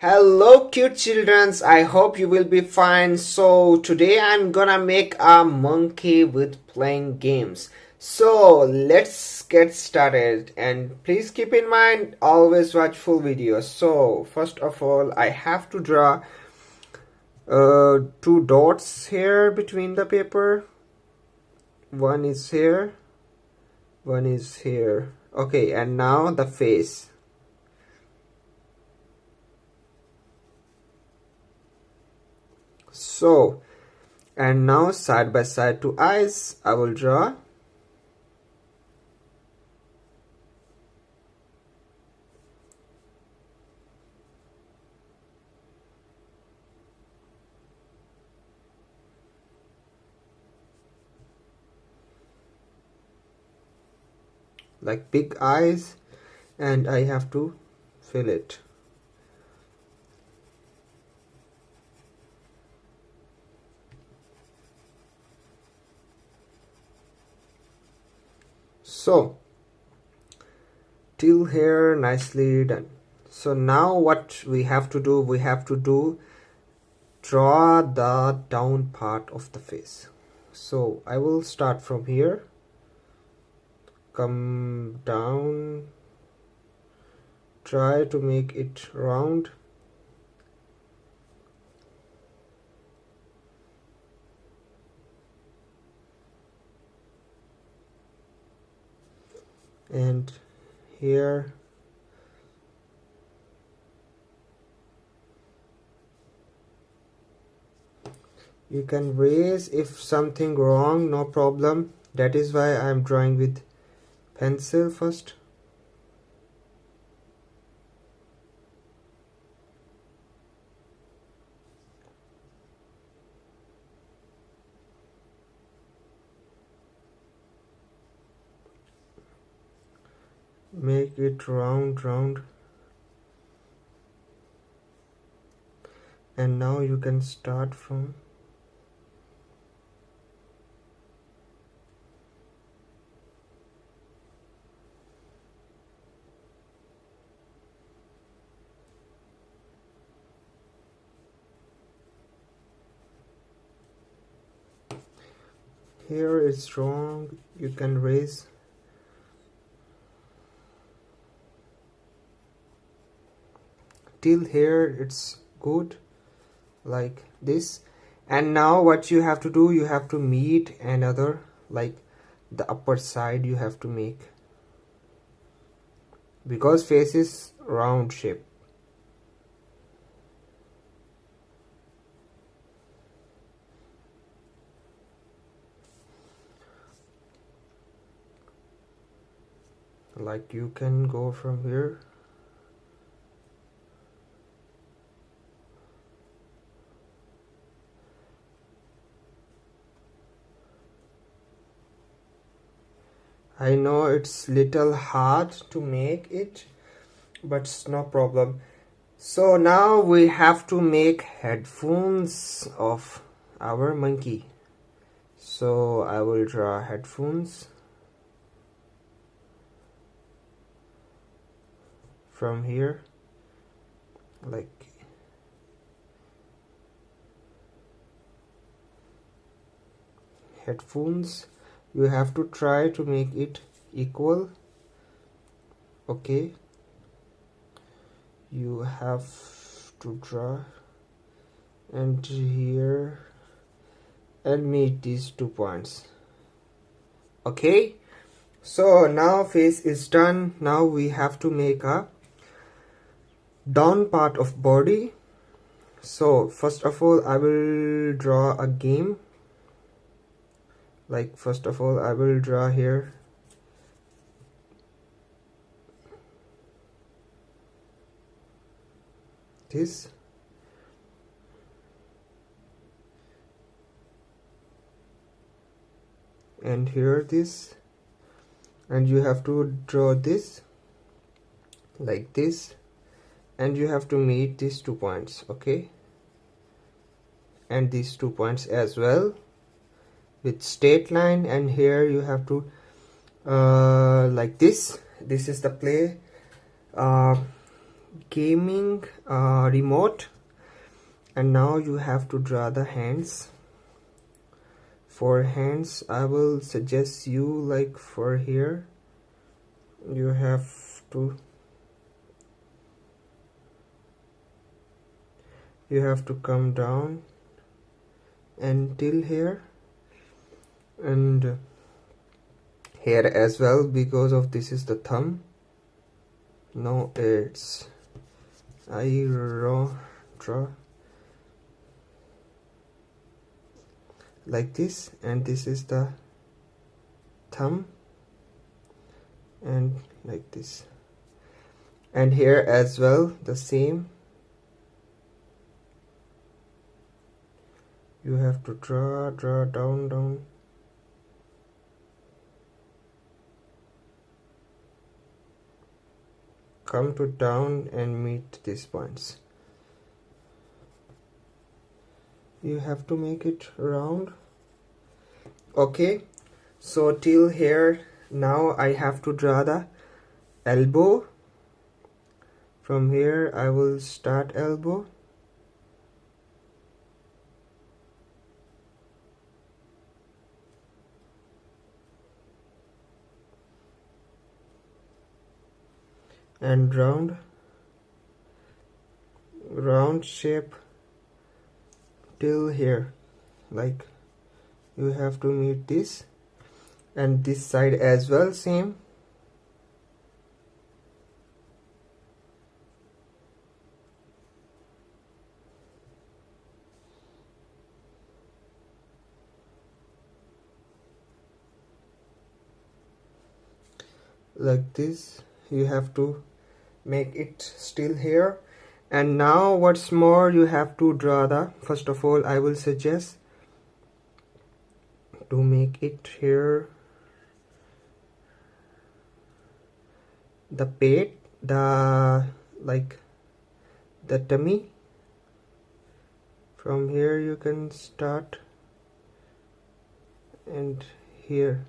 Hello cute childrens, I hope you will be fine. So today I'm gonna make a monkey with playing games. So let's get started, and please keep in mind always watch full videos. So first of all I have to draw two dots here between the paper. One is here, one is here. Okay, and now the face. So, and now side by side two eyes I will draw. Like big eyes, and I have to fill it. So till here nicely done. So now what we have to do, draw the down part of the face. So I will start from here, come down, try to make it round. And here you can raise if something wrong, no problem. That is why I am drawing with pencil first. Make it round, and now you can start from here. It's wrong, you can raise. Till here it's good, like this. And now what you have to do, you have to meet another, like the upper side you have to make, because face is round shape. Like you can go from here. I know it's little hard to make it, but it's no problem. So now we have to make headphones of our monkey. So I will draw headphones from here, like headphones. You have to try to make it equal. Okay, you have to draw and here and meet these 2 points. Okay, so now face is done. Now we have to make a down part of body. So first of all I will draw a game. Like first of all I will draw here this, and here this, and you have to draw this like this, and you have to meet these 2 points. Okay, and these 2 points as well with straight line. And here you have to like this is the play gaming remote. And now you have to draw the hands. For hands, I will suggest you, like for here, you have to come down until here, and here as well, because of this is the thumb. No, it's I draw like this, and this is the thumb, and like this, and here as well the same. You have to draw down, come to down and meet these points. You have to make it round. Okay, so till here. Now I have to draw the elbow. From here I will start elbow. And round shape till here, like you have to meet this, and this side as well, same. Like this, you have to make it still here. And now what's more, you have to draw the, first of all I will suggest to make it here the pate, the like the tummy. From here you can start, and here,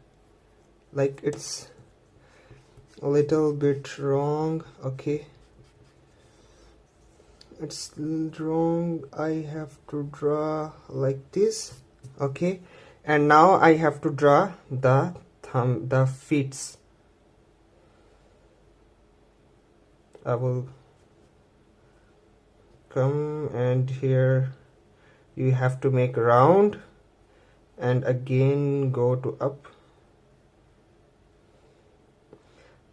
like it's a little bit wrong. Okay, it's wrong. I have to draw like this. Okay, and now I have to draw the thumb, the feet. I will come, and here you have to make round, and again go to up.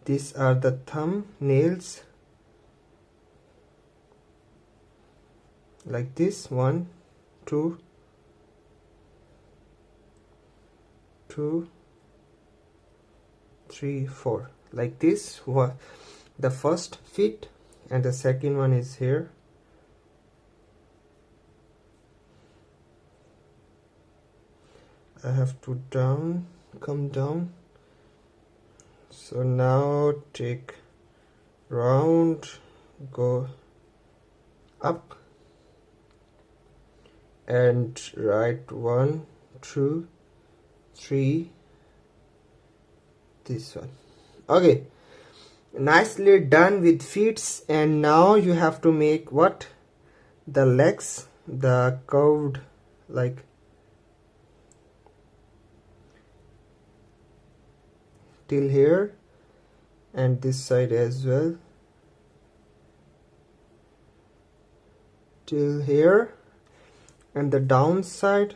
These are the thumb nails, like this, 1 2 2 3 4, like this. The first feet, and the second one is here. I have to come down. So now take round, go up, and write 1 2 3, this one. Okay, nicely done with feet. And now you have to make what, the legs, the curved, like till here, and this side as well till here, and the down side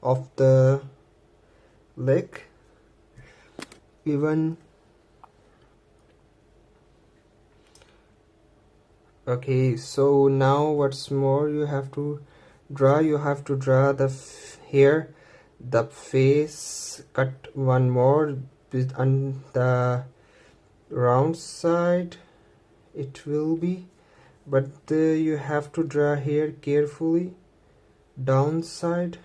of the leg even. Okay, so now what's more, you have to draw the here the face, cut one more with on the round side it will be, but you have to draw here carefully, down side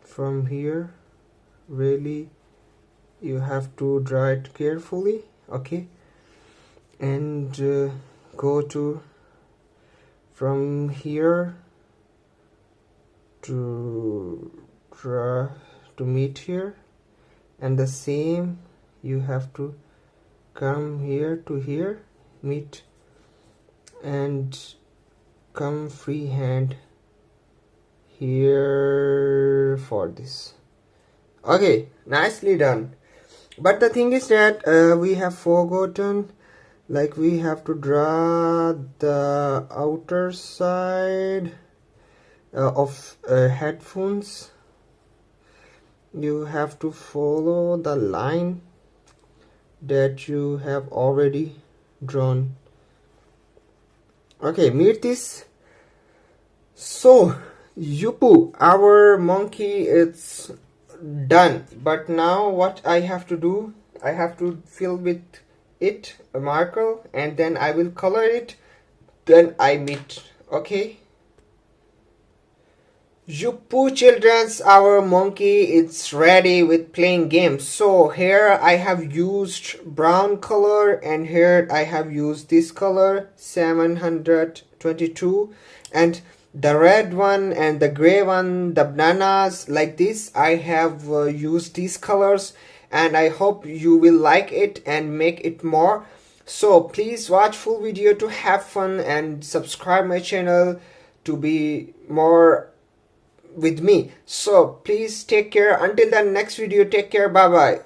from here, really you have to draw it carefully. Okay, and go to from here to draw to meet here, and the same you have to come here to here, meet, and come freehand here for this. Okay, nicely done. But the thing is that we have forgotten, like we have to draw the outer side of headphones. You have to follow the line that you have already drawn. Okay, meet this. So Yupu, our monkey, it's done. But now what I have to do, I have to fill with it a marker, and then I will color it, then I meet. Okay, Yupu children's, our monkey is ready with playing games. So here I have used brown color, and here I have used this color 722, and the red one and the gray one, the bananas, like this, I have used these colors, and I hope you will like it and make it more. So please watch full video to have fun, and subscribe my channel to be more with me. So please take care. Until the next video, take care. Bye bye.